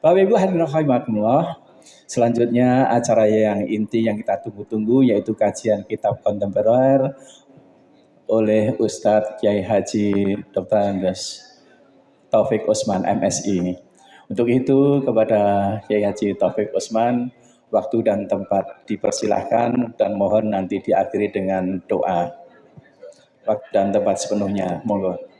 Bapak Ibu hadirin rahimakumullah. Selanjutnya acara yang inti yang kita tunggu-tunggu yaitu kajian kitab kontemporer oleh Ustadz Kiai Haji Dr. Andes Taufik Usman MSI. Untuk itu kepada Kiai Haji Taufik Usman, waktu dan tempat dipersilahkan dan mohon nanti diakhiri dengan doa. Waktu dan tempat sepenuhnya, monggo.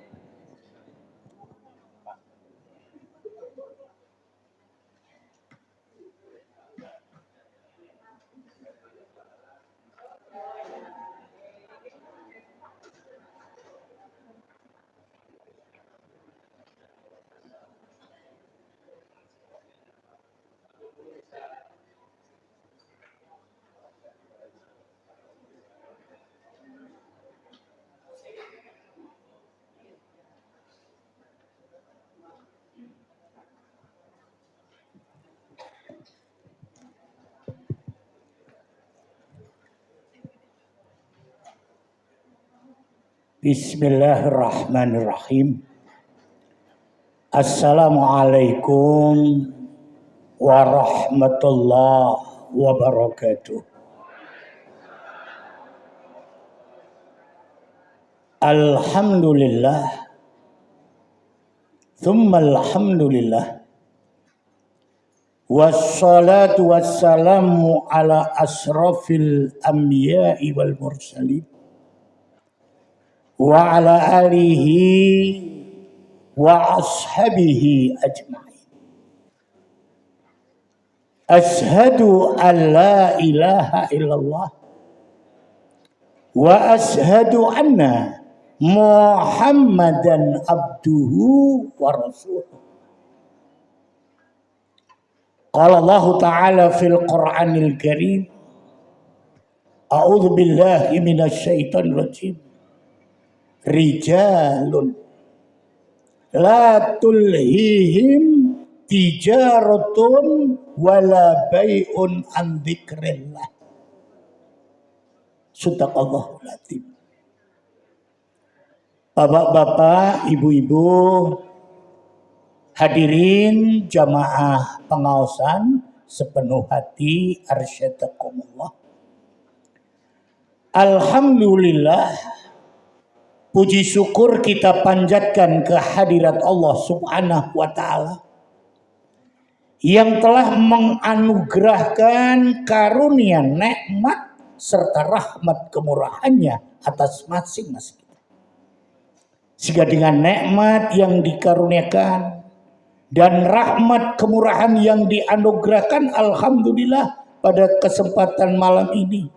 Bismillahirrahmanirrahim. Assalamualaikum warahmatullahi wabarakatuh. Alhamdulillah, thumma alhamdulillah, wassalatu wassalamu ala asrafil anbiya'i wal mursalin wa ala alihi wa ashabihi ajma'in. Ashhadu an la ilaha illallah wa ashhadu anna Muhammadan abduhu wa rasuluh. Qala Allah Ta'ala fil Qur'anil Karim, A'udzu billahi minasy syaithanir rajim. Rijalun la tulhihim tijaratun wala bai'un an dzikrillah. Sadaqallahul adzim. Bapak-bapak, ibu-ibu, hadirin jamaah pengaosan sepenuh hati, arsyadakumullah. Alhamdulillah, puji syukur kita panjatkan kehadirat Allah Subhanahu wa Ta'ala yang telah menganugerahkan karunia, nikmat serta rahmat kemurahannya atas masing-masing kita. Sehingga dengan nikmat yang dikaruniakan dan rahmat kemurahan yang dianugerahkan, alhamdulillah pada kesempatan malam ini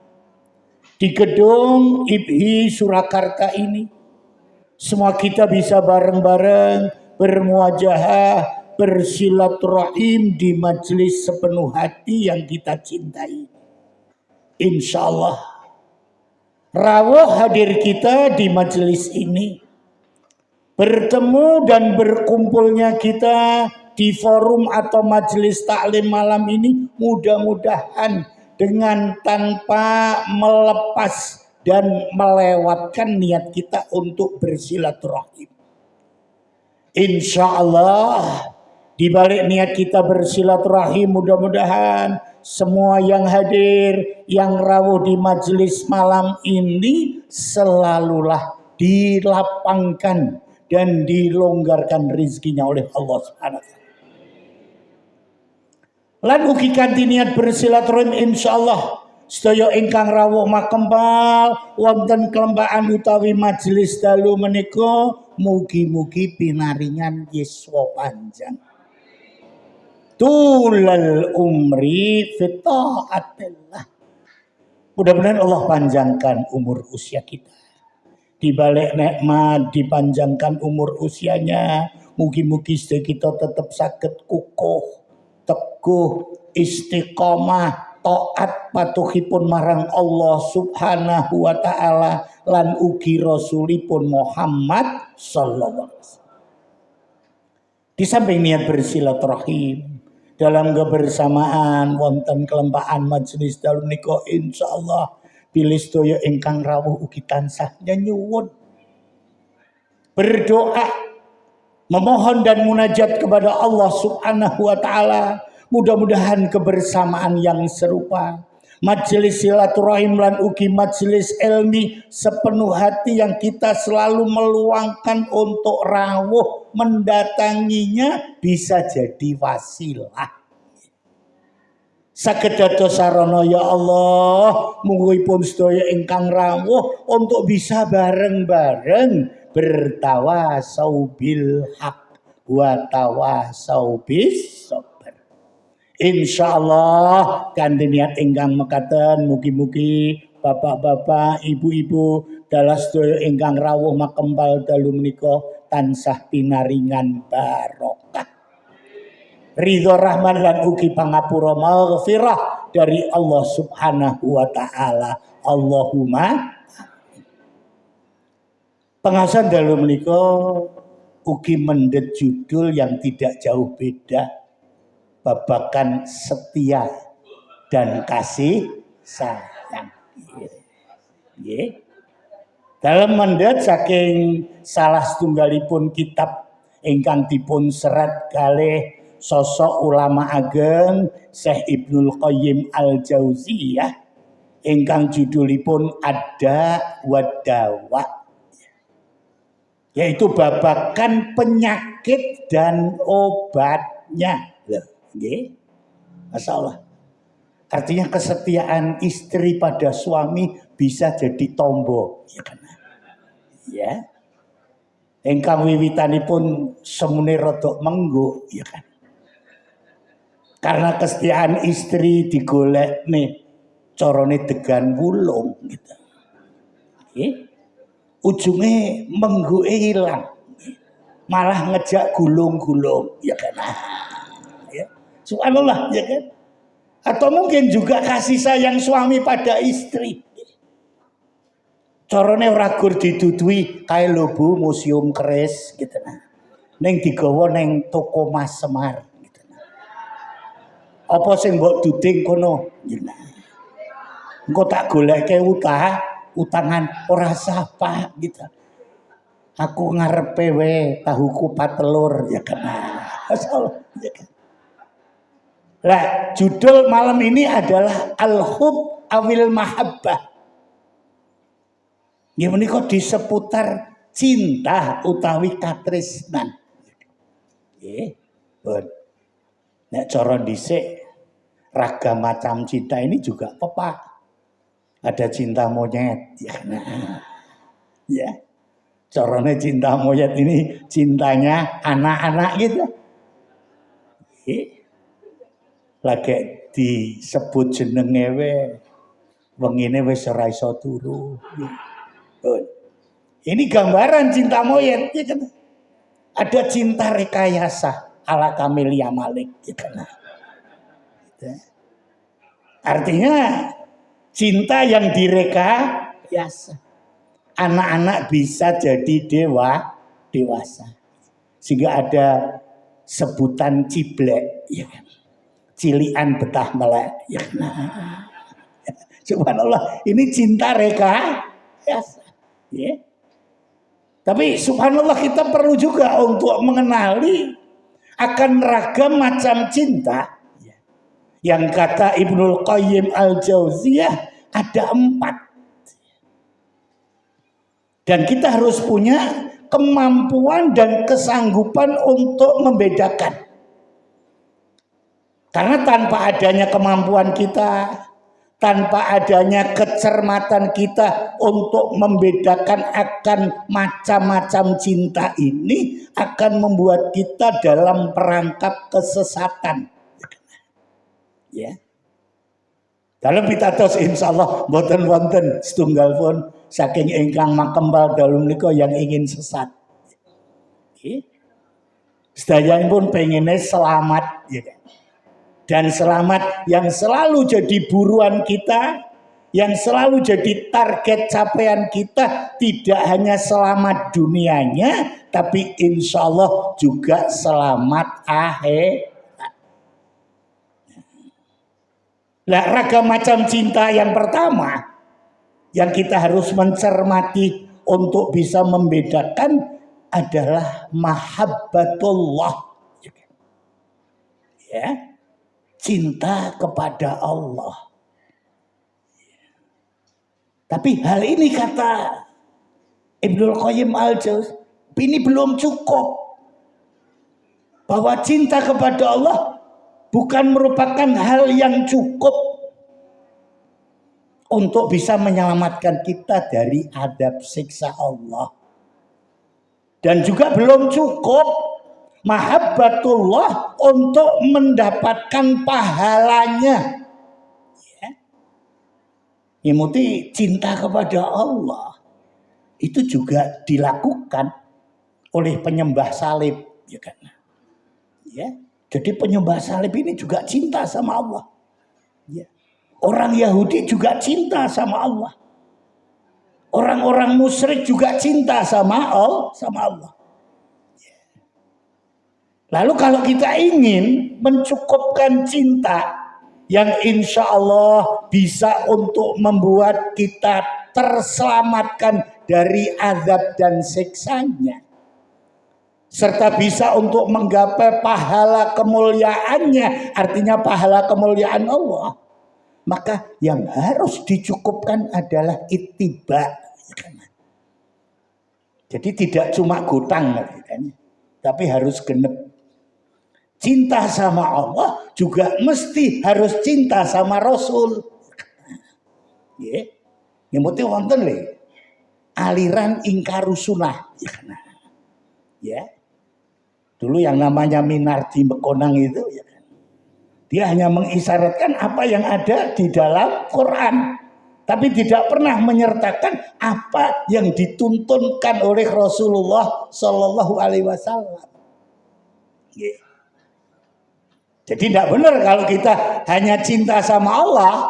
di gedung IPHI Surakarta ini, semua kita bisa bareng-bareng bermuajahah, bersilaturahim di majelis sepenuh hati yang kita cintai. Insya Allah rawuh hadir kita di majelis ini, bertemu dan berkumpulnya kita di forum atau majelis taklim malam ini, mudah-mudahan dengan tanpa melepas dan melewatkan niat kita untuk bersilaturahim. Insya Allah di balik niat kita bersilaturahim, mudah-mudahan semua yang hadir, yang rawuh di majelis malam ini selalulah dilapangkan dan dilonggarkan rezekinya oleh Allah Subhanahu wa Ta'ala. Lan ugi kanthi niat bersilaturahim insyaallah sedaya ingkang rawuh makempal wonten kelembaan utawi majelis dalu menika mugi-mugi pinaringan yuswa panjang. Tulal umri fi taatillah. Mudah-mudahan Allah panjangkan umur usia kita. Di balik nikmat dipanjangkan umur usianya, mugi-mugi sedaya kita tetap saged kukuh, teguh, istiqomah, taat patuhipun marang Allah Subhanahu wa Ta'ala lan ugi Rasulipun Muhammad sallallahu alaihi wasallam. Di samping niat bersilaturahim dalam kebersamaan wonten kelempaan majelis dalu menika insyaallah pilih sedaya ingkang rawuh ugi tansah nyuwun berdoa memohon dan munajat kepada Allah Subhanahu wa taala. Mudah-mudahan kebersamaan yang serupa, majelis silaturahim lan ugi majelis ilmi sepenuh hati yang kita selalu meluangkan untuk rawuh mendatanginya bisa jadi wasilah saged dados sarana ya Allah mugi-pun sedaya ingkang rawuh untuk bisa bareng-bareng bertawasau bil haq wa tawasau bis sabr. Insyaallah kanthi niat ingkang mekaten mugi-mugi bapak-bapak, ibu-ibu dalah sedaya ingkang rawuh makembal dalu menika tansah pinaringan barokah. Ridho rahman lan ugi pangapura maghfirah dari Allah Subhanahu wa taala. Allahumma. Pengasan dalu menika ugi mendhet judul yang tidak jauh beda, babakan setia dan kasih sayang. Dalam mendhet saking salah setunggalipun kitab ingkang dipun serat kalih sosok ulama ageng Syekh Ibnul Qayyim Al-Jauziyah ingkang judulipun Ad-Da' wad Dawa, yaitu babakan penyakit dan obatnya. Masya Allah. Artinya kesetiaan istri pada suami bisa jadi tombo, ya kan? Ya. Engkang wiwitanipun semune rodok menggo, ya kan? Karena kesetiaan istri digolek nih, corone degan wulung, gitu. Ujungnya menggoe hilang, malah ngejak gulung-gulung, ya kan? Subhanallah, ya kan? Atau mungkin juga kasih sayang suami pada istri. Corone ora gur didudui kae lho Bu museum keris gitu nah. Ning digawa ning toko Mas Semar gitu nah. Apa sing mbok duding kono gitu nah. Engko tak goleke utangan ora sapa gitu. Aku ngarepe we tahu kupat telur ya kan. Masyaallah ya kan. Nah, judul malam ini adalah Al-Hub Awil Mahabbah. Ini menika di seputar cinta utawi katresnan. Nggih. Nek cara dhisik ragam macam cinta ini juga pepak. Ada cinta monyet, ya. Nah, ya. Caranya cinta monyet ini cintanya anak-anak gitu. Lagi disebut jenenge wengine wis ora iso turu. Ini gambaran cinta monyet, ya kan? Ada cinta rekayasa ala Camelia Malik, ya kan? Artinya cinta yang direkayasa. Anak-anak bisa jadi dewasa. Sehingga ada sebutan ciblek, ya kan? Cilian betah melek, ya. Nah, subhanallah, ini cinta rekayasa, ya. Tapi subhanallah kita perlu juga untuk mengenali akan ragam macam cinta, ya. Yang kata Ibnul Qayyim Al-Jauziyah ada 4, dan kita harus punya kemampuan dan kesanggupan untuk membedakan. Karena tanpa adanya kemampuan kita, tanpa adanya kecermatan kita untuk membedakan akan macam-macam cinta ini akan membuat kita dalam perangkap kesesatan. Ya. Dalam pitados insyaallah mboten wonten setunggal pun saking ingkang makembal dalu menika yang ingin sesat. Sedayanipun pengine selamat, ya kan? Dan selamat yang selalu jadi buruan kita, yang selalu jadi target capaian kita, tidak hanya selamat dunianya, tapi insya Allah juga selamat akhirat. Nah, ragam macam cinta yang pertama yang kita harus mencermati untuk bisa membedakan adalah mahabbatullah. Ya, cinta kepada Allah. Tapi hal ini kata Ibnul Qayyim al-Jauz, ini belum cukup. Bahwa cinta kepada Allah bukan merupakan hal yang cukup untuk bisa menyelamatkan kita dari adab siksa Allah. Dan juga belum cukup mahabbatullah untuk mendapatkan pahalanya. Imuti cinta kepada Allah itu juga dilakukan oleh penyembah salib, ya kan? Ya, jadi penyembah salib ini juga cinta sama Allah. Ya. Orang Yahudi juga cinta sama Allah. Orang-orang musyrik juga cinta sama Allah. Ya. Lalu kalau kita ingin mencukupkan cinta yang insya Allah bisa untuk membuat kita terselamatkan dari azab dan siksanya, serta bisa untuk menggapai pahala kemuliaannya, artinya pahala kemuliaan Allah, maka yang harus dicukupkan adalah ittiba. Jadi tidak cuma gutang, tapi harus genep. Cinta sama Allah juga mesti harus cinta sama Rasul. Ya, ngemuti wonten le aliran ingkaru sunnah. Ya, dulu yang namanya Minardi Mekonang itu, ya kan? Dia hanya mengisyaratkan apa yang ada di dalam Quran, tapi tidak pernah menyertakan apa yang dituntunkan oleh Rasulullah Shallallahu Alaihi Wasallam. Ya. Jadi tidak benar kalau kita hanya cinta sama Allah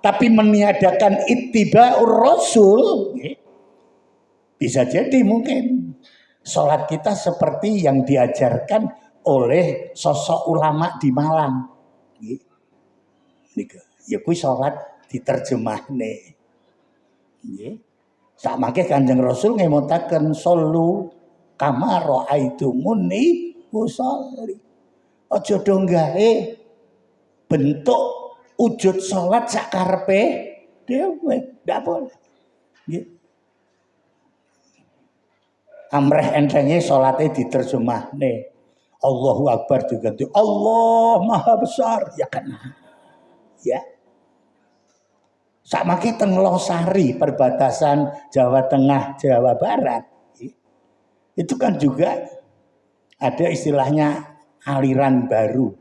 tapi meniadakan ittiba'ur Rasul. Bisa jadi mungkin sholat kita seperti yang diajarkan oleh sosok ulama di Malang. Ya kui sholat diterjemahne. Samangke Kanjeng Rasul ngemutaken shollu kama ra'aitumuni usolli. Aja dong gawe bentuk wujud sholat sakarepe dhewe, ndak boleh. Nggih. Amreh entenge salate diterjemahne. Allahu Akbar diganti Allah Maha Besar, ya kan. Ya. Samangke teng Losari perbatasan Jawa Tengah, Jawa Barat. Itu kan juga ada istilahnya aliran baru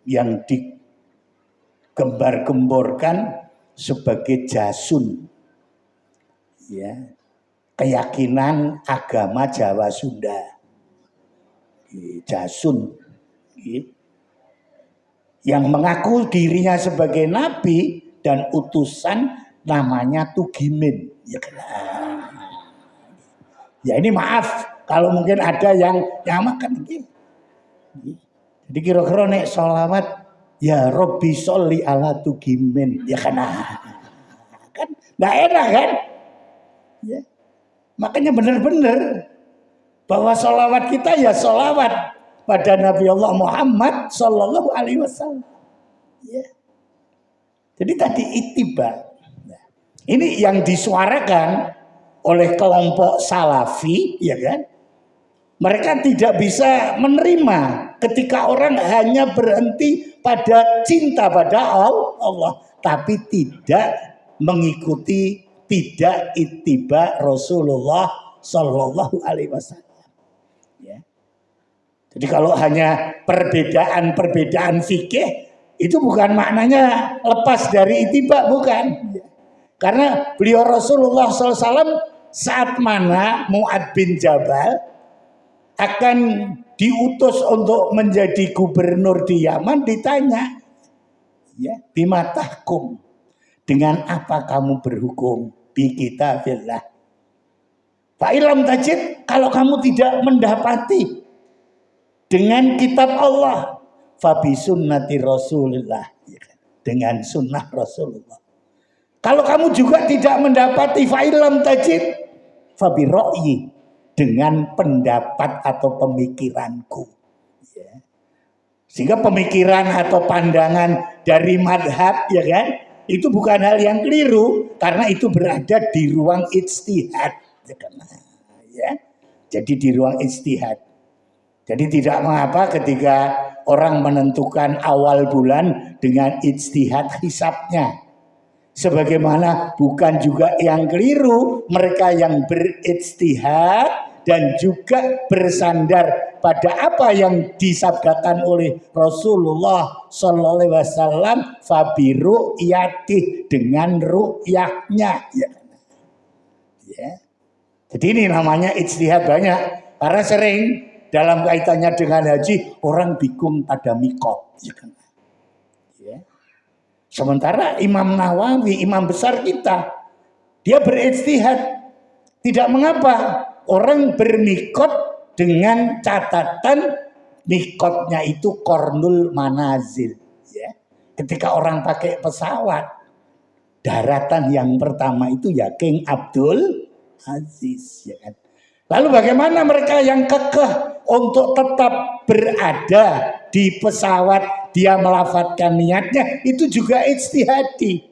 yang digembar-gemborkan sebagai jasun, ya, keyakinan agama Jawa Sunda, jasun, yang mengaku dirinya sebagai nabi dan utusan namanya Tugimin. Ya ini maaf kalau mungkin ada yang nyamakan gitu. Jadi kira-kira nek sholawat ya Robbi sholli ala Tugimin, ya kan nggak enak kan? Ya. Makanya benar-benar bahwa sholawat kita ya sholawat pada Nabi Allah Muhammad Sallallahu Alaihi Wasallam. Ya. Jadi tadi ittiba. Nah, ini yang disuarakan oleh kelompok Salafi, ya kan? Mereka tidak bisa menerima ketika orang hanya berhenti pada cinta pada Allah, tapi tidak mengikuti, tidak ittiba Rasulullah Shallallahu Alaihi Wasallam. Ya. Jadi kalau hanya perbedaan fikih itu bukan maknanya lepas dari ittiba, bukan. Karena beliau Rasulullah SAW saat mana Mu'ad bin Jabal akan diutus untuk menjadi gubernur di Yaman, ditanya, ya, bima tahkum, dengan apa kamu berhukum? Bi kitabillah. Fa ilam tajid, kalau kamu tidak mendapati dengan kitab Allah, fa bi sunnati Rasulillah, dengan sunnah Rasulullah. Kalau kamu juga tidak mendapati fa ilam tajid, fa bi ra'yi, dengan pendapat atau pemikiranku. Ya. Sehingga pemikiran atau pandangan dari madhab, ya kan, itu bukan hal yang keliru karena itu berada di ruang ijtihad, ya kan? Ya. Jadi di ruang ijtihad. Jadi tidak mengapa ketika orang menentukan awal bulan dengan ijtihad hisabnya. Sebagaimana bukan juga yang keliru mereka yang berijtihad dan juga bersandar pada apa yang disabdakan oleh Rasulullah Sallallahu Alaihi Wasallam, fabiru yati, dengan ru'yahnya. Ya. Jadi ini namanya ijtihad banyak. Karena sering dalam kaitannya dengan haji orang bingung pada mikot. Ya. Sementara Imam Nawawi, imam besar kita, dia berijtihad. Tidak mengapa orang bermikot dengan catatan mikotnya itu kornul manazil. Ya. Ketika orang pakai pesawat, daratan yang pertama itu ya King Abdul Aziz. Ya kan? Lalu bagaimana mereka yang kekeh untuk tetap berada di pesawat, dia melafatkan niatnya, itu juga ijtihadi.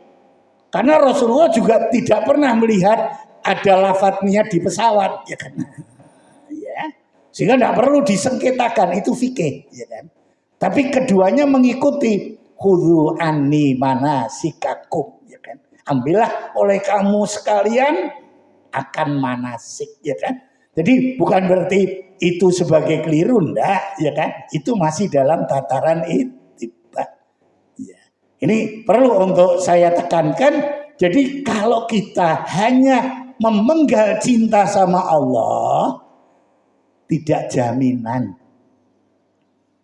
Karena Rasulullah juga tidak pernah melihat ada lafaz niat di pesawat, ya kan? Ya. Sehingga tidak perlu disengketakan, itu fikih, ya kan? Tapi keduanya mengikuti khudhu anni manasikakum, ya kan? Ambillah oleh kamu sekalian akan manasik, ya kan? Jadi bukan berarti itu sebagai keliru, enggak, ya kan? Itu masih dalam tataran ittiba. Ya. Ini perlu untuk saya tekankan. Jadi kalau kita hanya memenggal cinta sama Allah, tidak jaminan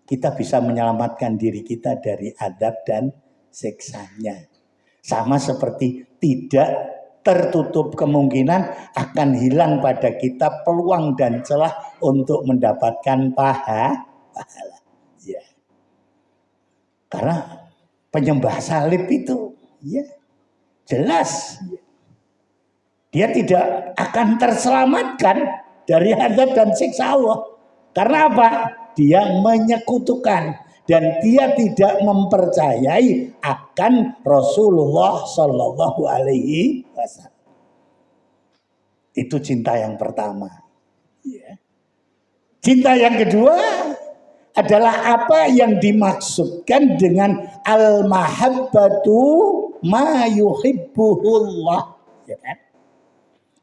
kita bisa menyelamatkan diri kita dari adab dan siksanya. Sama seperti tidak tertutup kemungkinan akan hilang pada kita peluang dan celah untuk mendapatkan pahala. Ya. Karena penyembah salib itu, ya, jelas dia tidak akan terselamatkan dari azab dan siksa Allah. Karena apa? Dia menyekutukan dan dia tidak mempercayai akan Rasulullah Sallallahu Alaihi Wasallam. Itu cinta yang pertama. Ya. Cinta yang kedua adalah apa yang dimaksudkan dengan al-mahabbatu ma yuhibbuhullah. Ya kan?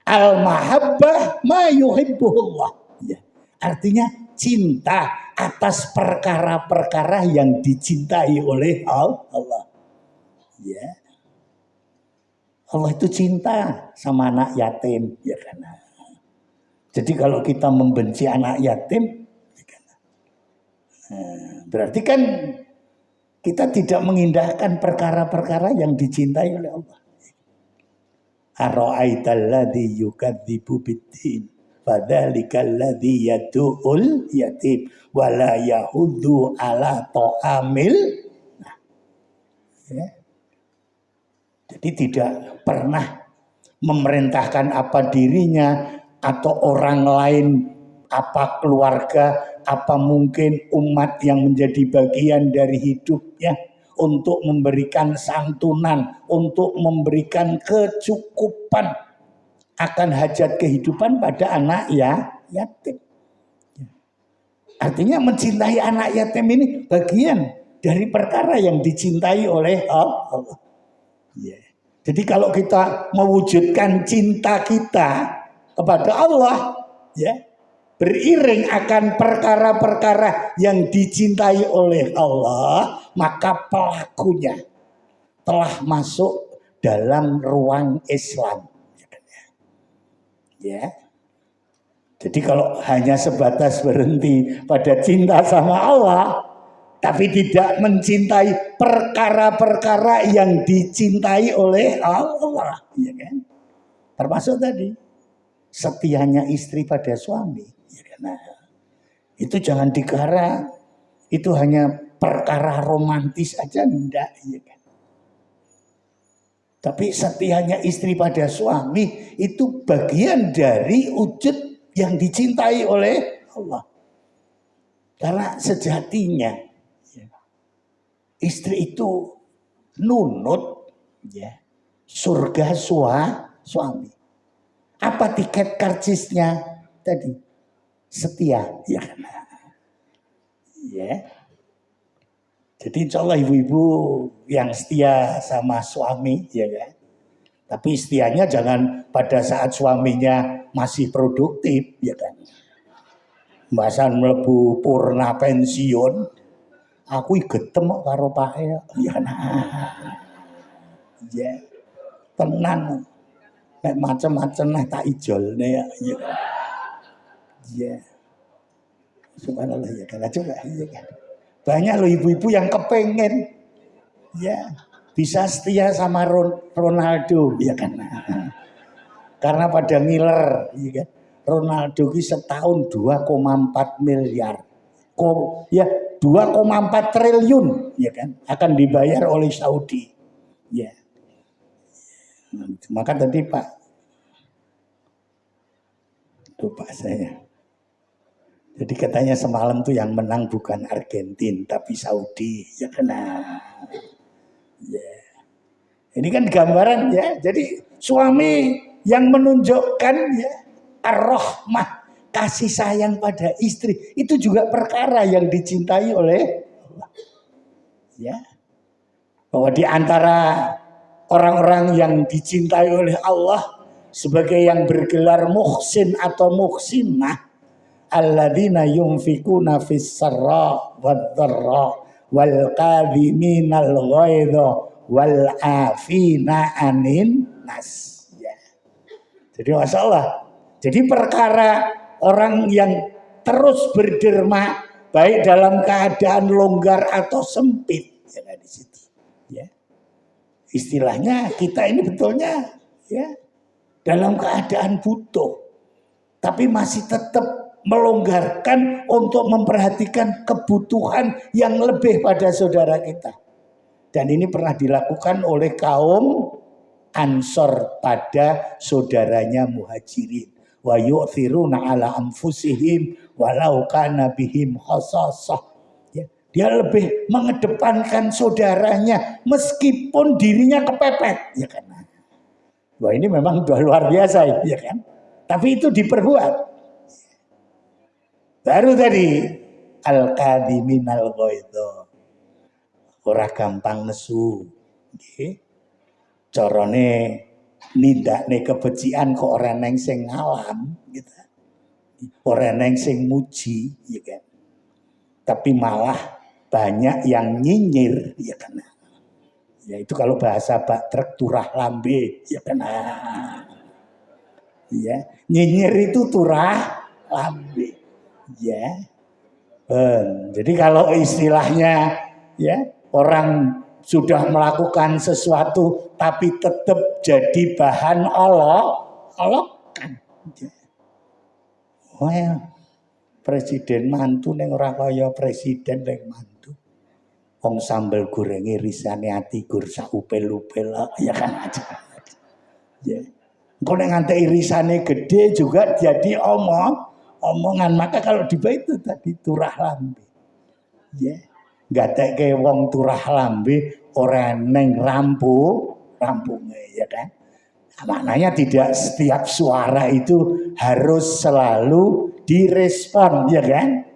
Al-mahabbah ma yuhibbuhullah. Ya. Artinya cinta atas perkara-perkara yang dicintai oleh Allah. Ya. Allah itu cinta sama anak yatim, ya kan? Jadi kalau kita membenci anak yatim, ya kan? Berarti kan kita tidak mengindahkan perkara-perkara yang dicintai oleh Allah. Ara'aital ladzi yukadzibu biddin fadzalikal ladzi yad'ul yatim wala yahuddu ala ta'amil. Nah, ya. Jadi tidak pernah memerintahkan apa dirinya atau orang lain, apa keluarga, apa mungkin umat yang menjadi bagian dari hidupnya untuk memberikan santunan, untuk memberikan kecukupan akan hajat kehidupan pada anak yatim. Artinya mencintai anak yatim ini bagian dari perkara yang dicintai oleh Allah. Yeah. Jadi kalau kita mewujudkan cinta kita kepada Allah, ya, beriring akan perkara-perkara yang dicintai oleh Allah, maka pelakunya telah masuk dalam ruang Islam. Ya. Jadi kalau hanya sebatas berhenti pada cinta sama Allah, tapi tidak mencintai perkara-perkara yang dicintai oleh Allah, ya kan? Termasuk tadi setianya istri pada suami, ya kan? Nah, itu jangan dikira itu hanya perkara romantis aja, enggak, ya kan? Tapi setianya istri pada suami itu bagian dari wujud yang dicintai oleh Allah. Karena sejatinya ya, istri itu nunut ya, surga suami. Apa tiket karcisnya tadi? Setia, ya kan? Ya. Jadi insya Allah ibu-ibu yang setia sama suami, ya kan? Tapi setianya jangan pada saat suaminya masih produktif, ya kan? Mbasan mlebu purna pensiun, aku getem karo Pak ya nah. Ya. Tenan. Nek macam-macam nah tak ijolne ya. Ya. Subhanallah ya kan coba ya kan. Banyak loh ibu-ibu yang kepengen ya bisa setia sama Ronaldo ya kan. Karena pada ngiler ya kan. Ronaldo ki setahun 2,4 miliar. Ya 2,4 triliun ya kan akan dibayar oleh Saudi. Ya. Maka tadi Pak lupa saya. Jadi katanya semalam tuh yang menang bukan Argentina tapi Saudi. Ya kena. Ya. Ini kan gambaran ya. Jadi suami yang menunjukkan ya ar-rahmah kasih sayang pada istri itu juga perkara yang dicintai oleh Allah. Ya. Bahwa di antara orang-orang yang dicintai oleh Allah sebagai yang bergelar muhsin atau muhsinah alladzina yunfikuna fis sarra wad dharra wal kadhiminal ghaidha wal afina anin nas. Ya. Jadi masalah. Jadi perkara orang yang terus berderma baik dalam keadaan longgar atau sempit ya di situ. Ya. Istilahnya kita ini betulnya ya dalam keadaan butuh tapi masih tetap melonggarkan untuk memperhatikan kebutuhan yang lebih pada saudara kita. Dan ini pernah dilakukan oleh kaum Ansor pada saudaranya Muhajirin. Wa yu'thiruna ala anfusihim walau kana bihim khassasah. Dia lebih mengedepankan saudaranya meskipun dirinya kepepet, ya kan? Wah ini memang luar biasa, ya kan? Tapi itu diperbuat. Baru tadi al-kadhiminal ghaidha. Ora gampang nesu. Nggih. Carane nindakne kebecikan kok ora neng sing ngalam, gitu. Ora neng sing muji, ya kan? Tapi malah banyak yang nyinyir ya kan. Ya itu kalau bahasa Batrek turah lambe ya kan. Ya, nyinyir itu turah lambe. Ya. Jadi kalau istilahnya ya orang sudah melakukan sesuatu tapi tetap jadi bahan olok-olokan. Ya. Well, presiden mantu neng ora kaya presiden neng mantu. Wong sambel gorenge risane ati gur sak upel-upel ya kan aja. Ya. Engko nek nganti irisane gede juga jadi omongan. Maka kalau dibaca itu tadi turah lambe. Ya. Gatekke wong turah lambe ora neng rampunge ya kan. Maknanya tidak setiap suara itu harus selalu direspon ya kan.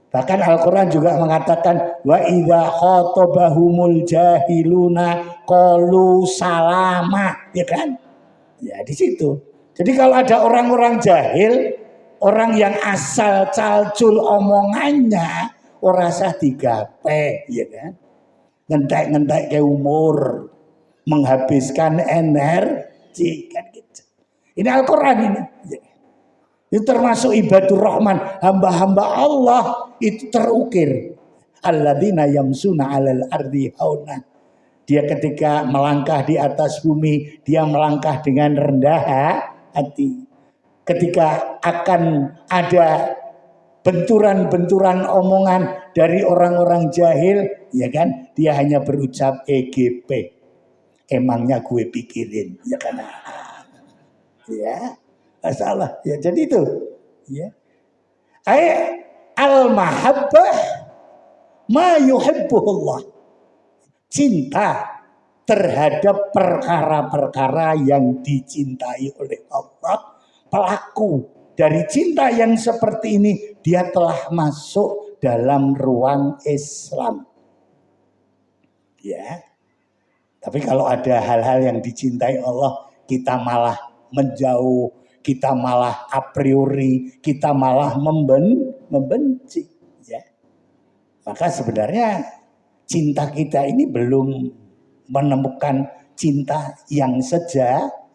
Bahkan Al-Quran juga mengatakan wa idza khatabahumul jahiluna qalu salama ya kan. Ya di situ. Jadi kalau ada orang-orang jahil, orang yang asal calcul omongannya ora sah digape ya kan. Ngentek-ngentek ke umur, menghabiskan energi kan gitu. Ini Al-Quran ini. Ya. Itu termasuk ibadur rahman, hamba-hamba Allah itu terukir. Alladzina yamsuna 'alal ardi hauna. Dia ketika melangkah di atas bumi, dia melangkah dengan rendah hati. Ketika akan ada benturan-benturan omongan dari orang-orang jahil, ya kan? Dia hanya berucap EGP. Emangnya gue pikirin, ya kan? Ya. Masalah ya jadi itu Ya. Al-mahabbah ma yuhibbuhullah. Cinta terhadap perkara-perkara yang dicintai oleh Allah. Pelaku dari cinta yang seperti ini, dia telah masuk dalam ruang Islam. Ya. Tapi kalau ada hal-hal yang dicintai Allah, kita malah menjauh, kita malah a priori, kita malah membenci. Ya. Maka sebenarnya cinta kita ini belum menemukan cinta yang sejati.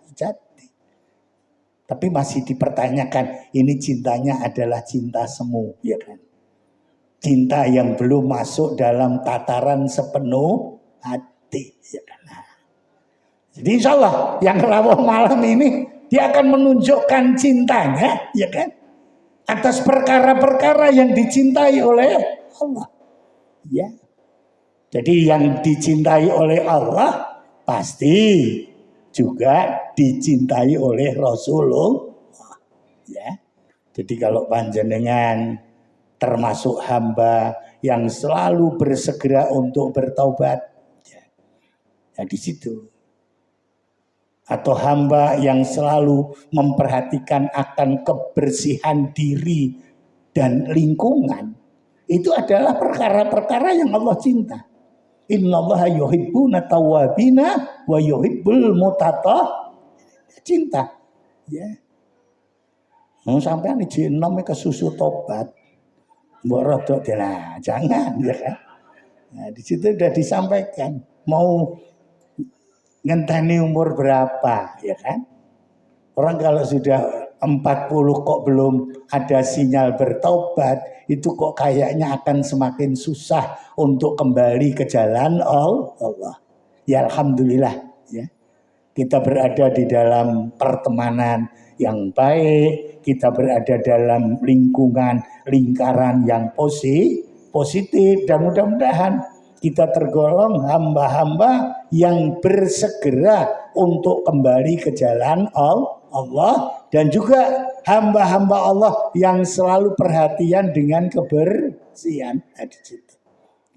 Tapi masih dipertanyakan, ini cintanya adalah cinta semu, ya kan? Cinta yang belum masuk dalam tataran sepenuh hati, ya kan? Jadi insya Allah yang rawuh malam ini dia akan menunjukkan cintanya, ya kan? Atas perkara-perkara yang dicintai oleh Allah, ya. Jadi yang dicintai oleh Allah pasti juga dicintai oleh Rasulullah. Ya. Jadi kalau panjenengan termasuk hamba yang selalu bersegera untuk bertaubat, ya di situ. Atau hamba yang selalu memperhatikan akan kebersihan diri dan lingkungan, itu adalah perkara-perkara yang Allah cinta. Innallaha yuhibbuna tawwabina wa yuhibbul cinta. Ya. Mau sampean iki enom ke susu tobat. Mbok rodok lah, jangan ya kan. Nah, di situ sudah disampaikan mau ngenteni umur berapa, ya kan? Orang kalau sudah 40 kok belum ada sinyal bertobat, itu kok kayaknya akan semakin susah untuk kembali ke jalan Allah. Ya alhamdulillah, ya. Kita berada di dalam pertemanan yang baik, kita berada dalam lingkaran yang positif, dan mudah-mudahan kita tergolong hamba-hamba yang bersegera untuk kembali ke jalan Allah, dan juga hamba-hamba Allah yang selalu perhatian dengan kebersihan. Nah, di situ.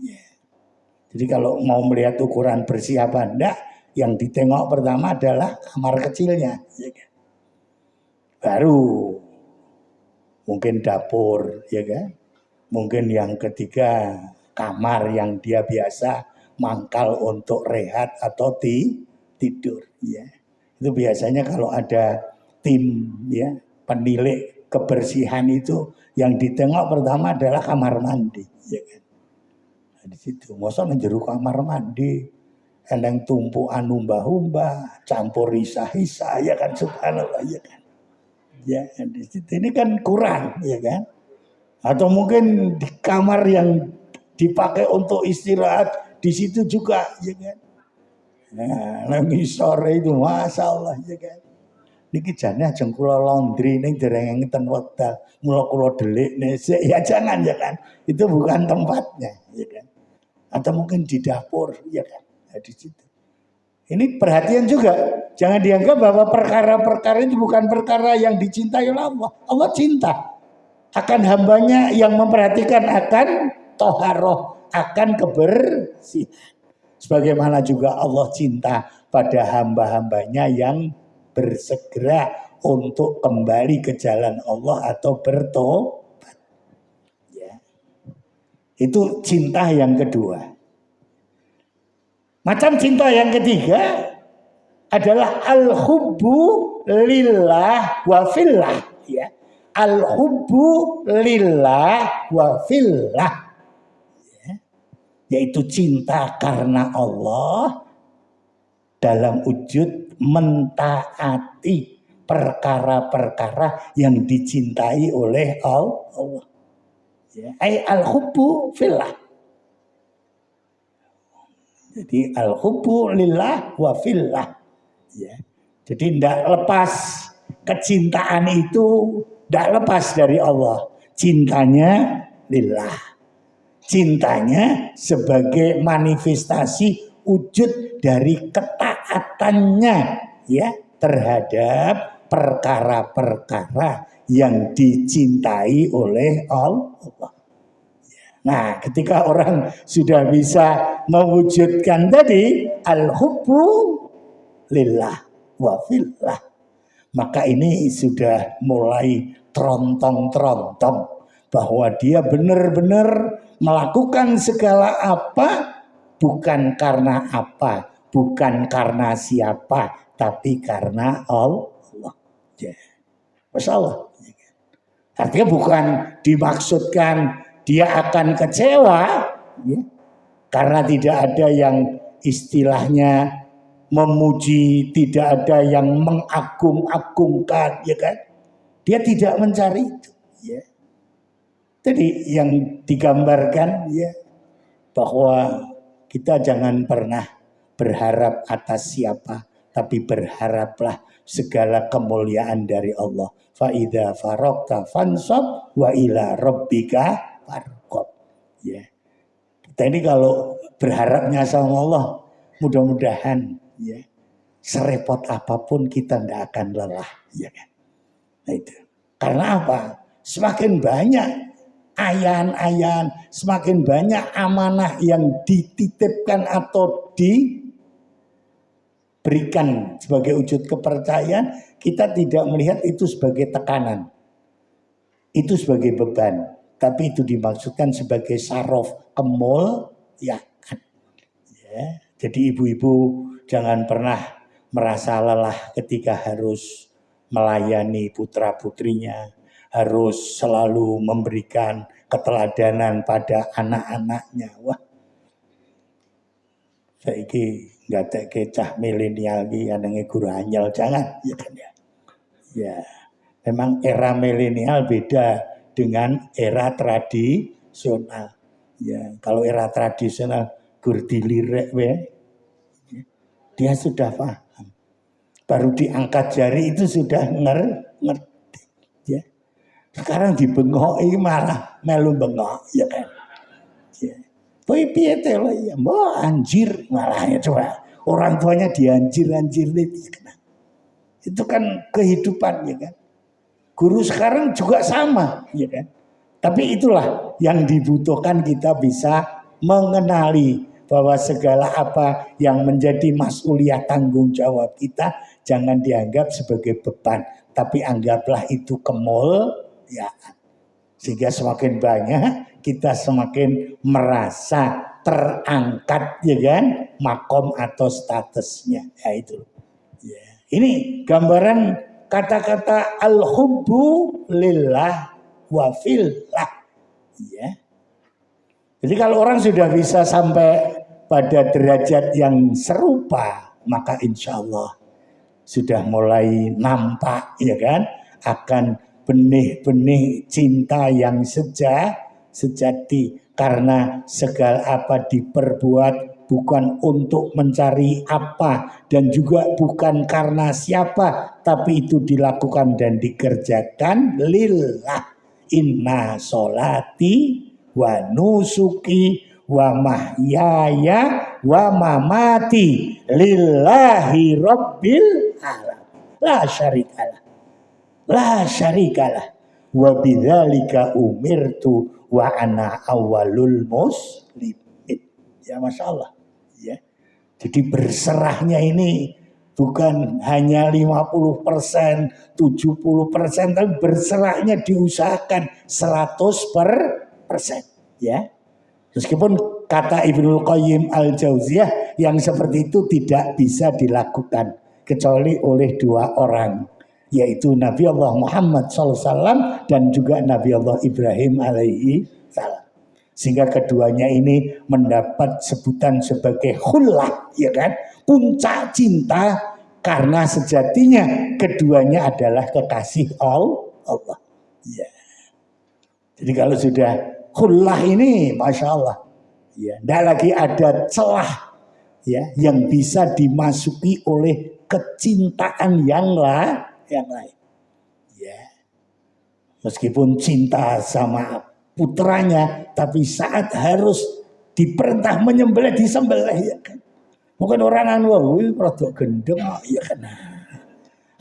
Ya. Jadi kalau mau melihat ukuran bersih apa enggak, yang ditengok pertama adalah kamar kecilnya, ya kan? Baru mungkin dapur, ya kan? Mungkin yang ketiga kamar yang dia biasa mangkal untuk rehat atau tidur, ya. Itu biasanya kalau ada tim, ya, penilik kebersihan itu yang ditengok pertama adalah kamar mandi, ya kan. Nah, di situ, masa menjeru kamar mandi, eneng tumpuan umbah-umbah, campur hisah-hisah, ya kan, subhanallah, ya kan. Ya, di situ ini kan kurang, ya kan. Atau mungkin di kamar yang dipakai untuk istirahat, di situ juga, ya kan. Nah, sore itu, masya Allah, ya kan. Niki jane ajeng kula laundry ning dereng ngeten wekdal, mula kula delik nesik, ya jangan, ya kan. Itu bukan tempatnya, ya kan. Atau mungkin di dapur, ya kan. Nah, di situ. Ini perhatian juga, jangan dianggap bahwa perkara-perkara itu bukan perkara yang dicintai oleh Allah. Allah cinta akan hambanya yang memperhatikan akan toharoh, akan kebersihan. Sebagaimana juga Allah cinta pada hamba-hambanya yang bersegera untuk kembali ke jalan Allah atau bertobat. Ya. Itu cinta yang kedua. Macam cinta yang ketiga adalah al-hubbu lillah wa fillah, ya. Al-hubbu lillah wa fillah, ya. Yaitu cinta karena Allah dalam wujud mentaati perkara-perkara yang dicintai oleh Allah. Ya. Al-hubbu fillah. Jadi al-hubbu lillah wa fillah. Ya. Jadi tidak lepas kecintaan itu, tidak lepas dari Allah. Cintanya lillah. Cintanya sebagai manifestasi wujud dari ketaatannya, ya, terhadap perkara-perkara yang dicintai oleh Allah. Nah, ketika orang sudah bisa mewujudkan tadi al-hubbu lillah wa fillah, maka ini sudah mulai terontong-terontong bahwa dia benar-benar melakukan segala apa bukan karena apa, bukan karena siapa, tapi karena Allah. Ya. Masya Allah. Artinya bukan dimaksudkan dia akan kecewa ya, karena tidak ada yang istilahnya memuji, tidak ada yang mengagung-agungkan, ya kan? Dia tidak mencari itu. Ya. Jadi yang digambarkan ya bahwa kita jangan pernah berharap atas siapa, tapi berharaplah segala kemuliaan dari Allah. Fa idza faragta fansab wa ila rabbika farghab. Ya. Kita ini kalau berharapnya sama Allah, mudah-mudahan ya serepot apapun kita tidak akan lelah, ya kan? Nah itu. Karena apa? Semakin banyak ayan-ayan, semakin banyak amanah yang dititipkan atau diberikan sebagai wujud kepercayaan, kita tidak melihat itu sebagai tekanan, itu sebagai beban, tapi itu dimaksudkan sebagai sarof kemuliaan. Ya, jadi ibu-ibu jangan pernah merasa lelah ketika harus melayani putra-putrinya, harus selalu memberikan keteladanan pada anak-anaknya. Wah, saiki ngateke cah milenial iki anenge guru anyel, jangan ya kan ya. Ya, memang era milenial beda dengan era tradisional. Ya, kalau era tradisional gur dilirek we, dia sudah paham. Baru diangkat jari itu sudah ngerti. Ya. Sekarang dibengok ini malah melu bengok, ya kan. Ya. Piye teh lo ya, mbok anjir malah ya coba. Orang tuanya dianjir-anjir itu. Itu kan kehidupan, ya kan. Guru sekarang juga sama, ya kan. Tapi itulah yang dibutuhkan, kita bisa mengenali bahwa segala apa yang menjadi mas'uliyah tanggung jawab kita jangan dianggap sebagai beban, tapi anggaplah itu kemuliaan. Sehingga semakin banyak kita semakin merasa terangkat, ya kan, makom atau statusnya. Ya itu. Ya. Ini gambaran kata-kata al-hubbu lillah wa fillah. Ya. Jadi kalau orang sudah bisa sampai pada derajat yang serupa, maka insya Allah sudah mulai nampak, ya kan, akan benih-benih cinta yang sejati. Karena segala apa diperbuat bukan untuk mencari apa dan juga bukan karena siapa, tapi itu dilakukan dan dikerjakan lillah. Inna sholati wa nusuki wa mahyaya wa mamati lillahi rabbil alamin la syarikalah wa bidzalika umirtu wa ana awwalul muslimin. Ya Masya Allah ya. Jadi berserahnya ini bukan hanya 50%, 70%, tapi berserahnya diusahakan 100%. Ya, meskipun kata Ibnul Qayyim Al-Jauziyah yang seperti itu tidak bisa dilakukan kecuali oleh dua orang, yaitu Nabi Allah Muhammad SAW dan juga Nabi Allah Ibrahim alaihi salam. Sehingga keduanya ini mendapat sebutan sebagai khullah, ya kan, puncak cinta, karena sejatinya keduanya adalah kekasih Allah. Ya. Jadi kalau sudah khullah ini, Masya Allah, ya, tidak lagi ada celah ya yang bisa dimasuki oleh kecintaan yang lain. Ya. Meskipun cinta sama putranya, tapi saat harus diperintah menyembelih, disembelih, ya kan. Mungkin orang anu rada gendeng, ya kan.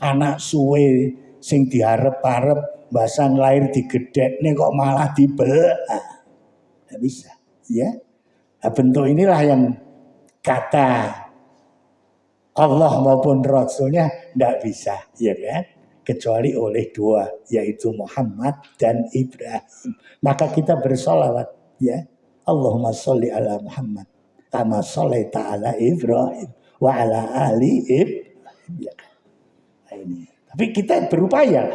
Anak suwe sing diarep-arep basan lahir digedek nih kok malah dibelah. Tidak bisa, ya. Nah, bentuk inilah yang kata Allah maupun Rasulnya tidak bisa, ya kan? Kecuali oleh dua, yaitu Muhammad dan Ibrahim. Maka kita bersolawat, ya. Allahumma sholli ala Muhammad, kama sholaita ala Ibrahim, wa ala ali Ibrahim. Ya kan? Nah, ini. Tapi kita berupaya,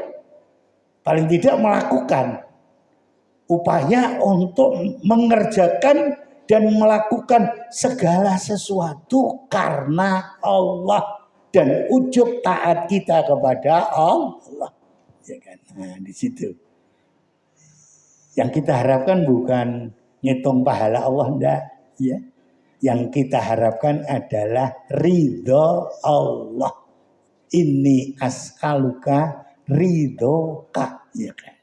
paling tidak melakukan upaya untuk mengerjakan dan melakukan segala sesuatu karena Allah dan ujub taat kita kepada Allah, ya kan? Nah, di situ yang kita harapkan bukan ngitung pahala Allah, enggak, ya. Yang kita harapkan adalah ridho Allah. Ini as'aluka ridhoka, ya kan?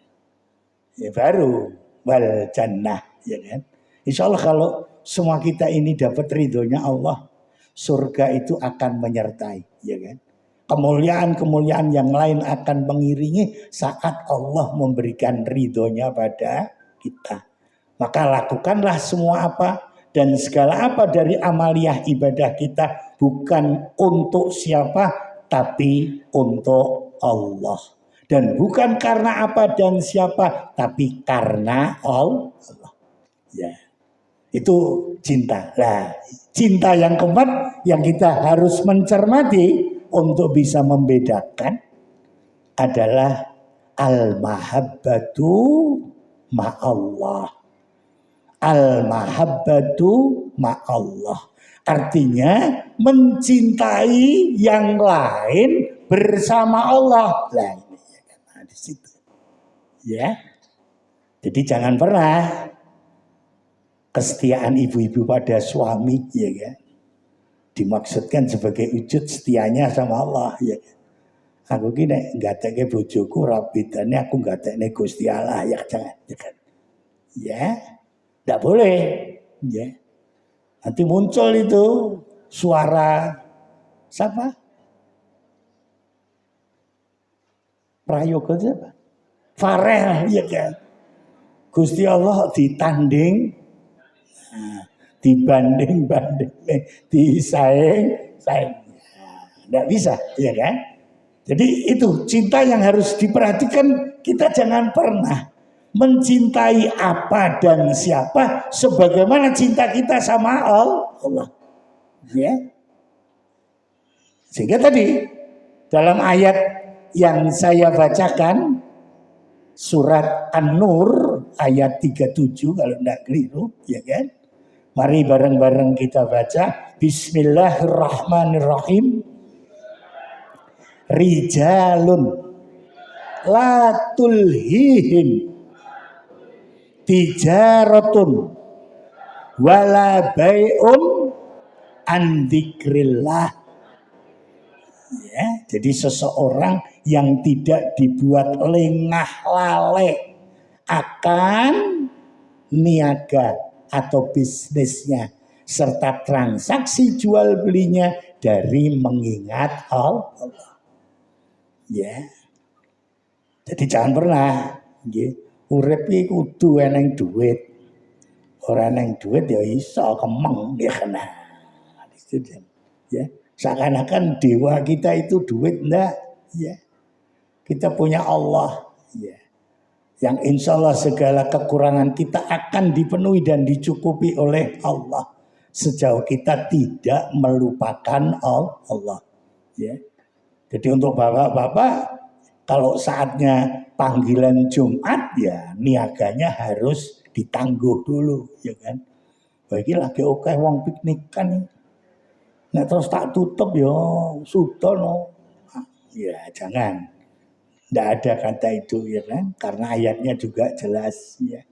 Ya baru wal jannah, ya kan? Insya Allah kalau semua kita ini dapat ridhonya Allah, surga itu akan menyertai, ya kan? Kemuliaan-kemuliaan yang lain akan mengiringi saat Allah memberikan ridhonya pada kita. Maka lakukanlah semua apa dan segala apa dari amaliyah ibadah kita bukan untuk siapa, tapi untuk Allah. Dan bukan karena apa dan siapa, tapi karena Allah. Ya, itu cinta. Nah, cinta yang keempat yang kita harus mencermati untuk bisa membedakan adalah al-mahabbatu ma'allah. Al-mahabbatu ma'allah. Artinya mencintai yang lain bersama Allah. Nah, di situ, ya. Jadi jangan pernah kesetiaan ibu-ibu pada suami, ya kan, dimaksudkan sebagai wujud setianya sama Allah, ya kan. Aku gini gatekne bojoku rabidane aku gatekne Gusti Allah, ya jangan, ya kan. Ya, tidak boleh, ya. Nanti muncul itu suara siapa? Prayoga siapa? Farel, ya kan. Gusti Allah ditanding, dibanding-banding, disaing. Tidak bisa, ya kan? Jadi itu cinta yang harus diperhatikan. Kita jangan pernah mencintai apa dan siapa sebagaimana cinta kita sama Allah. Ya. Sehingga tadi dalam ayat yang saya bacakan surat An-Nur ayat 37 kalau tidak keliru, ya kan? Mari bareng-bareng kita baca. Bismillahirrahmanirrahim. Rijalun la tulhihim tijaratun wala bai'un an dzikrillah. Ya, jadi seseorang yang tidak dibuat lengah lale akan niaga atau bisnisnya serta transaksi jual belinya dari mengingat Allah. Ya. Jadi jangan pernah urip iki kudu eneng duit. Ora eneng duit ya iso kemeng ya kena. Ya. Seakan-akan dewa kita itu duit, enggak, ya. Kita punya Allah, ya. Yang insya Allah segala kekurangan kita akan dipenuhi dan dicukupi oleh Allah sejauh kita tidak melupakan Allah, ya. Jadi untuk bapak-bapak, kalau saatnya panggilan Jumat, ya niaganya harus ditangguh dulu, ya kan. Bagi lagi oke wong piknik kan. Nah terus tak tutup ya sudah no. Ya jangan. Tidak ada kata itu, ya kan. Karena ayatnya juga jelas, ya.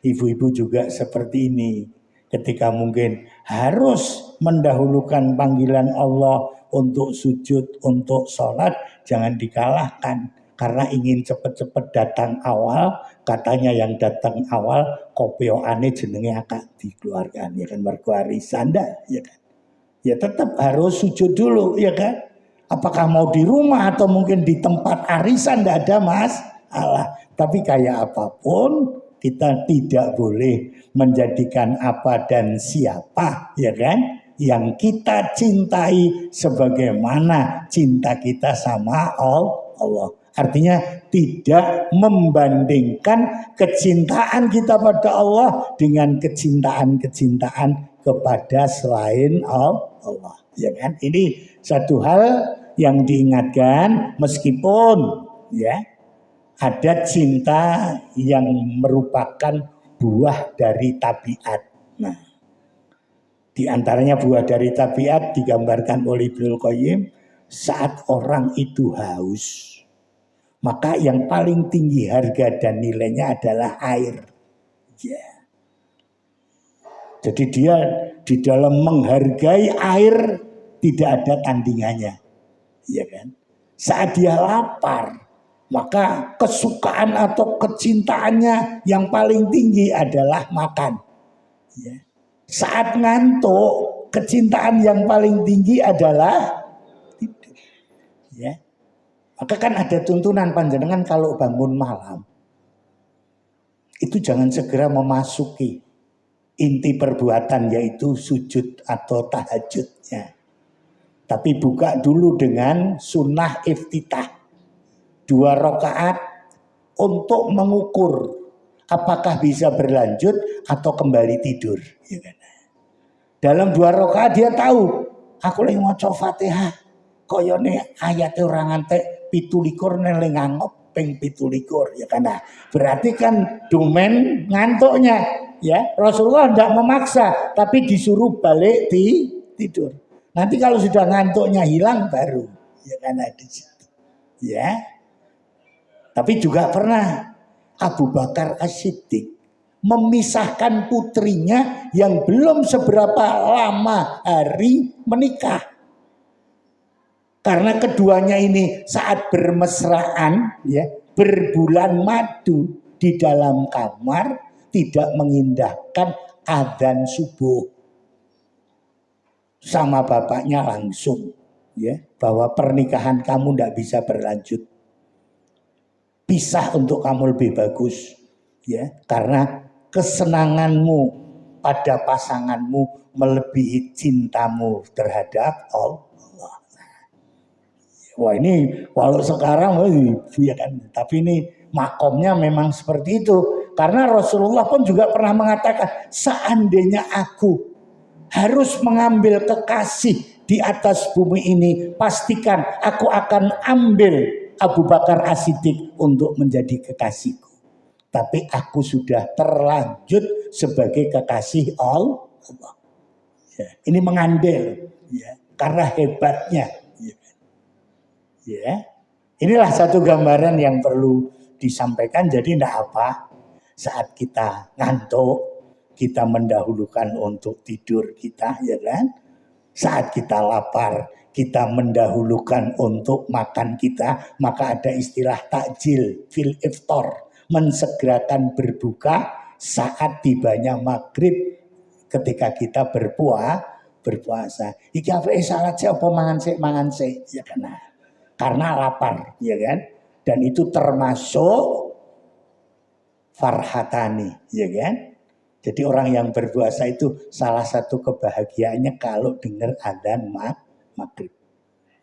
Ibu-ibu juga seperti ini. Ketika mungkin harus mendahulukan panggilan Allah untuk sujud, untuk sholat, jangan dikalahkan. Karena ingin cepat-cepat datang awal, katanya yang datang awal kopioane jenenge akak dikeluarkan, ya kan, mergo arisan, ya kan. Ya tetap harus sujud dulu, ya kan. Apakah mau di rumah atau mungkin di tempat arisan, tidak ada masalah. Tapi kayak apapun kita tidak boleh menjadikan apa dan siapa, ya kan, yang kita cintai sebagaimana cinta kita sama Allah. Artinya tidak membandingkan kecintaan kita pada Allah dengan kecintaan kepada selain Allah, ya kan? Ini satu hal yang diingatkan, meskipun ya ada cinta yang merupakan buah dari tabiat. Nah, di antaranya buah dari tabiat digambarkan oleh Ibnul Qayyim, saat orang itu haus, maka yang paling tinggi harga dan nilainya adalah air. Ya. Jadi dia di dalam menghargai air tidak ada tandingannya. Ya kan? Saat dia lapar, maka kesukaan atau kecintaannya yang paling tinggi adalah makan. Ya. Saat ngantuk, kecintaan yang paling tinggi adalah tidur. Ya. Maka kan ada tuntunan panjenengan kalau bangun malam, itu jangan segera memasuki inti perbuatan, yaitu sujud atau tahajudnya. Tapi buka dulu dengan sunnah iftitah, 2 rakaat untuk mengukur apakah bisa berlanjut atau kembali tidur. Ya kan? Dalam 2 rakaat dia tahu, aku lagi maca Fatihah, koyone ayat orang ngantek 17 nang ngangop ping 17, ya kan. Nah, berarti kan domain ngantuknya, ya. Rasulullah tidak memaksa, tapi disuruh balik tidur. Nanti kalau sudah ngantuknya hilang baru, ya kan, di situ. Ya. Tapi juga pernah Abu Bakar As-Siddiq memisahkan putrinya yang belum seberapa lama hari menikah. Karena keduanya ini saat bermesraan, ya, berbulan madu di dalam kamar, tidak mengindahkan adzan subuh. Sama bapaknya langsung, ya, bahwa pernikahan kamu tidak bisa berlanjut. Pisah untuk kamu lebih bagus, ya, karena kesenanganmu pada pasanganmu melebihi cintamu terhadap Allah. Wah, ini walau sekarang ya kan, tapi ini makomnya memang seperti itu. Karena Rasulullah pun juga pernah mengatakan, seandainya aku harus mengambil kekasih di atas bumi ini, pastikan aku akan ambil Abu Bakar As-Siddiq untuk menjadi kekasihku. Tapi aku sudah terlanjut sebagai kekasih Allah. Ya, ini mengandil, ya, karena hebatnya. Ya, inilah satu gambaran yang perlu disampaikan. Jadi tidak apa, saat kita ngantuk, kita mendahulukan untuk tidur kita, ya kan? Saat kita lapar, kita mendahulukan untuk makan kita. Maka ada istilah takjil fil iftar, mensegerakan berbuka saat tibanya maghrib ketika kita berpuasa. Iki apa salat sih apa mangan sih, ya kan? Karena lapar, ya kan? Dan itu termasuk farhatani, ya kan? Jadi orang yang berpuasa itu salah satu kebahagiaannya kalau dengar adzan maghrib.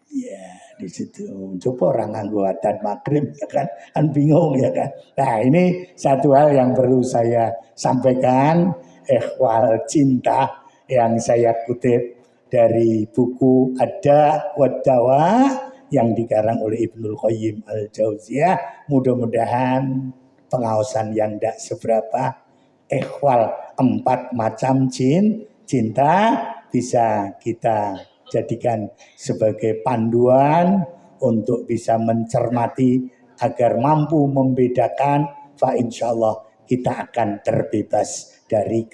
Ya, di situ. Coba orang nganggo adzan maghrib, ya kan bingung, ya kan? Nah, ini satu hal yang perlu saya sampaikan, ikhwal cinta yang saya kutip dari buku Ad-Da' wad Dawa yang dikarang oleh Ibnul Qayyim Al-Jauziyah. Mudah-mudahan pengaosan yang tidak seberapa, ikhwal 4 macam cinta bisa kita jadikan sebagai panduan untuk bisa mencermati agar mampu membedakan, fa insyaallah kita akan terbebas dari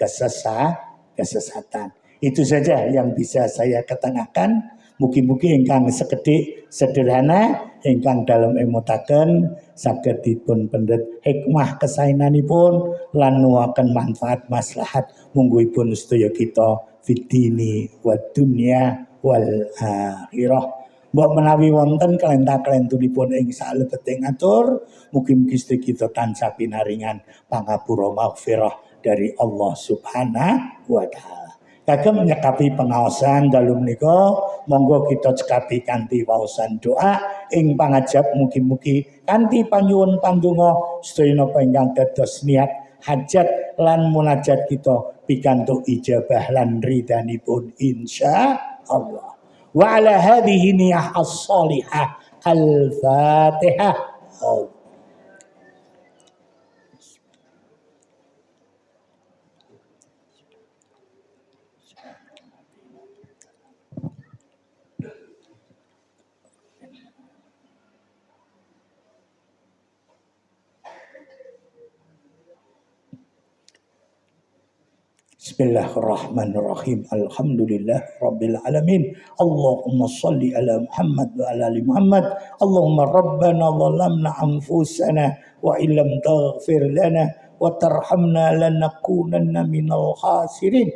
kesesatan. Itu saja yang bisa saya ketengahkan. Mugi-mugi ingkang sekedhik sederhana ingkang dalem emutaken saged dipun pendet hikmah kesaenanipun lan nuwuhaken manfaat maslahat mungguhipun sedaya kita fid dini wad dunya wal akhirah. Mbok menawi wonten kelenta-kelentunipun ing salebeting atur, mugi-mugi sedaya kita tansah pinaringan pangapura maghfirah dari Allah Subhanahu wa taala. Kagem nyekapi pengaosan dalu menika, monggo kita cekapi kanthi waosan doa ing pangajap mugi-mugi kanthi panyuwun pandonga sedaya napa ingkang dados niat hajat lan munajat kita pikantuk ijabah lan ridhanipun insyaallah. Wa ala hadhihi niyah as-salihah al-Fatihah. Bismillahirrahmanirrahim. Alhamdulillah rabbil alamin. Allahumma salli ala Muhammad wa ala ali Muhammad. Allahumma rabbana zalamna anfusana wa illam taghfir lana wa tarhamna lanakunanna minal khasirin.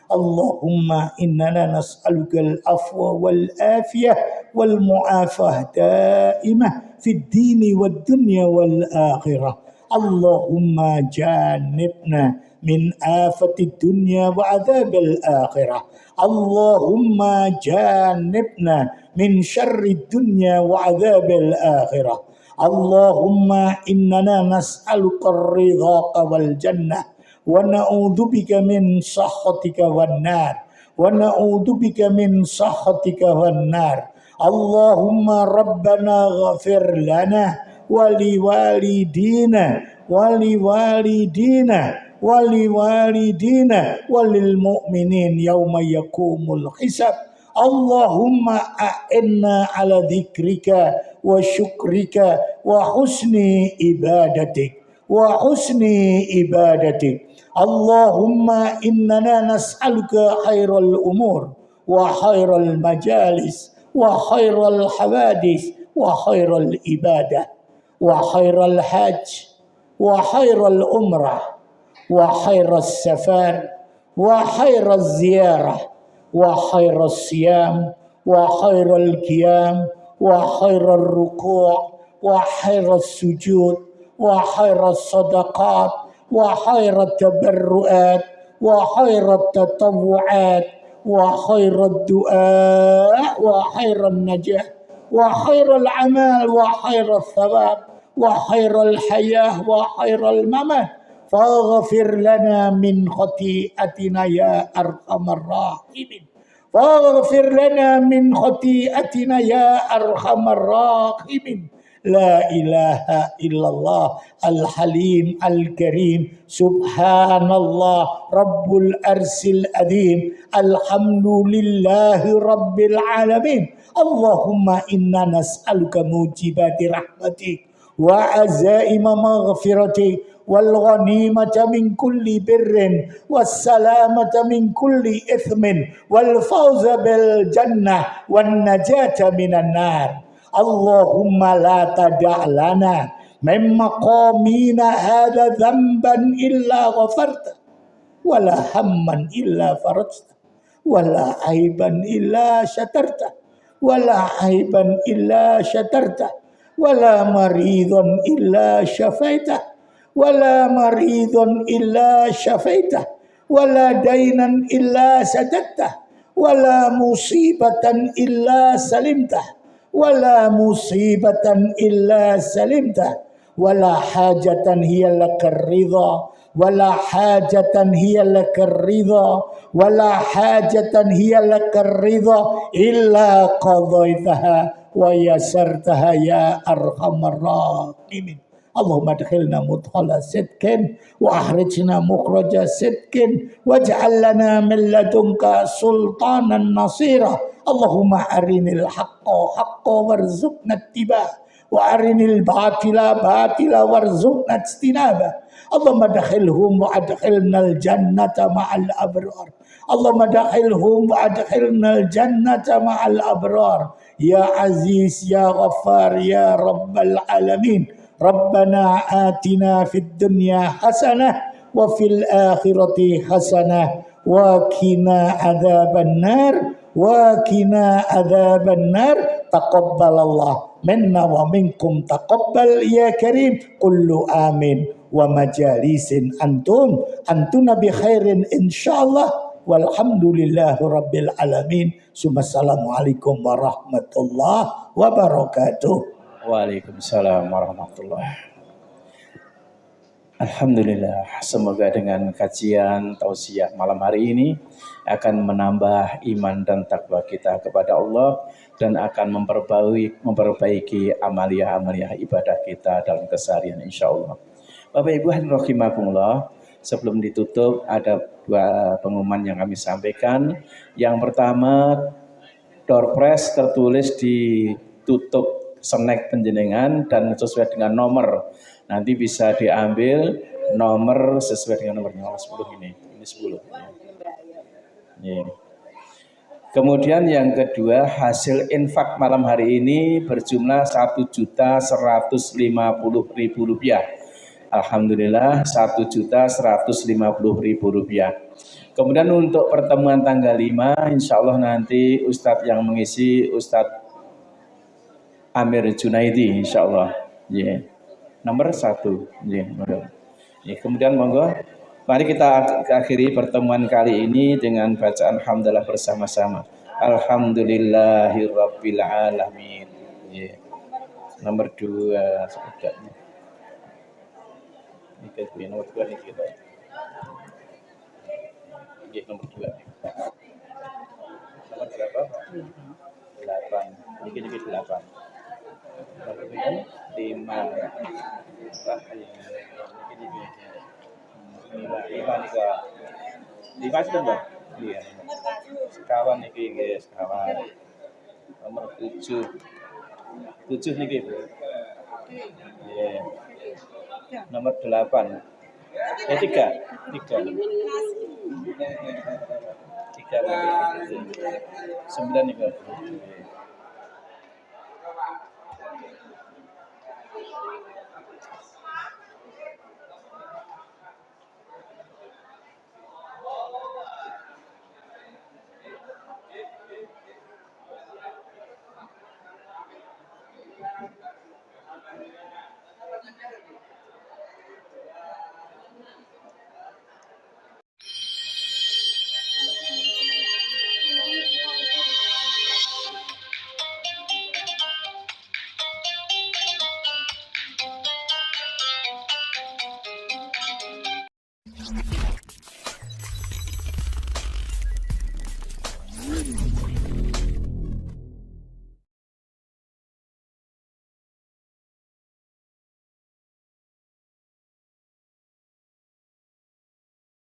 Allahumma innana nas'aluka al-afwa wal afiyah wal mu'afah daimah fid dini wad dunya wal akhirah. Allahumma jannibna min afati dunya wa adzabil akhirah. Allahumma jannibna min syarri dunya wa adzabil akhirah. Allahumma innana nas'aluka ar-ridha wal jannah wa na'udzubika min sakhatika wan nar. Allahumma rabbana ghafir lana waliwalidina walil mu'minin yauma yakumul hisab. Allahumma a'inna ala dzikrika wa syukrika wa husni ibadatik Allahumma innana nas'aluka khairal umur wa khairal majalis wa khairal hawadis wa khairal ibadah wa khairal hajj wa khairal umrah wa khairas safar wa khairaz ziyarah wa khairas siyam wa khairal qiyam wa khairar ruku' wa khairas sujud wa khairas sadaqat wa khairat tabarruat wa khairat tatawuat wa khairat du'a wa khairan najah wa khairal amal wa khairal thawab wa khairal hayah wa khairal mamat faghfir lana min khati'atina ya arhamar rahimin La ilaha illallah al-halim al-karim subhanallah rabbul arsil adim alhamdulillahi rabbil alamin. Allahumma inna nas'aluka mujibati rahmatik wa azaima maghfiratik wal ghanimata min kulli birrin was salamata min kulli ithmin wal fawza bil jannah wan najata minan nar. Allahumma la tada'lana min maqamina hadha dhanban illa ghafarta wala hamman illa farajta wala aiban illa syatarta wala maridun illa syafaita wala dainan illa sadatta wala musibatan illa salimta wala hajatan hiya lakar ridha wala hajatan hiya lakar ridha illa qadaitaha wa yasartaha ya arhamar rahimin. Allahumma adkhilna mudkhala sidqin wa akhrijna mukhraja sidqin waj'al lana min ladunka sultanan nasira. Allahumma arinil haqqa warzuqna ittiba wa arinil batila warzuqna ijtinaba. Allahumma adkhilhum wa adkhilnal jannata ma'al abrar. Ya Aziz ya Ghaffar ya Rabbal alamin. Rabbana atina fid dunya hasanah wa fil akhirati hasanah wa qina adzabannar wa qina adzabannar taqabbalallah minna wa minkum taqabbal ya karim kullu amin wa majalisin antuna bi khairin insyaallah walhamdulillahi rabbil alamin. Assalamualaikum warahmatullahi wabarakatuh. Waalaikumsalam warahmatullahi. Alhamdulillah, semoga dengan kajian tausiah malam hari ini akan menambah iman dan takwa kita kepada Allah dan akan memperbaiki amalia-amalia ibadah kita dalam keseharian insya Allah. Bapak Ibu hadirin rahimakumullah, sebelum ditutup ada dua pengumuman yang kami sampaikan. Yang pertama, door prize tertulis di tutup snack penjenengan dan sesuai dengan nomor. Nanti bisa diambil nomor sesuai dengan nomornya 10 ini 10. Ya. Kemudian yang kedua, hasil infak malam hari ini berjumlah Rp1.150.000. Alhamdulillah Rp1.150.000. Kemudian untuk pertemuan tanggal 5, insya Allah nanti Ustadz yang mengisi Ustadz Amir Junaidi insya Allah. Yeah. Nomor 1. Yeah. Kemudian monggo, mari kita akhiri pertemuan kali ini dengan bacaan hamdalah bersama-sama. Alhamdulillahirabbil alamin. Yeah. Nomor 2 sebutnya. Ini nomor 2 nih kita. Nomor 2. Nomor berapa? 8. Ini 8. Nomor 5. 5 sudah. Iya. Sekawan niki nggih, sekawan. Nomor 7. 7 niki, Bu. Iya. Nomor 8. 3. 9 nih.